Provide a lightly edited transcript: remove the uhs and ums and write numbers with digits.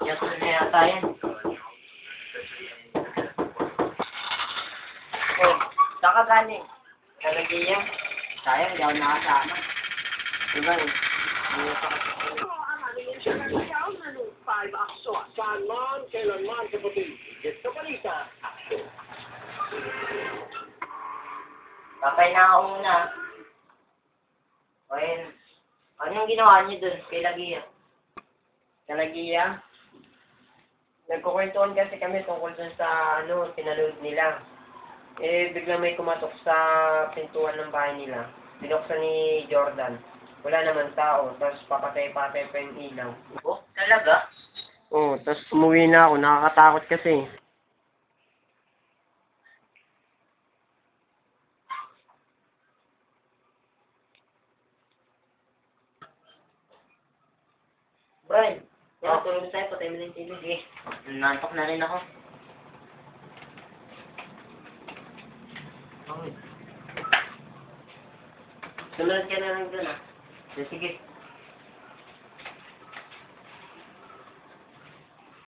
Yato na yata yan. Oh, saan ka galing? Kalagay yan. Sayang, hindi ako nakasama. Diba eh? Hindi pa kasi. Saan man, kailanman, kapatid. Get sa balita. Papay na ako muna. O yun. Anong ginawa niyo dun kay Lagia? Kay Lagia? Nagkukwentuhan kasi kami tungkol dun sa pinanood nila. Eh, biglang may kumatok sa pintuan ng bahay nila. Binuksan ni Jordan. Wala naman tao. Tapos papatay-patay pa yung ilaw. Oh, talaga? Oo, tapos umuwi na ako. Nakakatakot kasi. Brian, tulog tayo. Patay mo na yung TV. Sige, nantok na rin ako. Sumunod ka na lang dun, ah. Sige.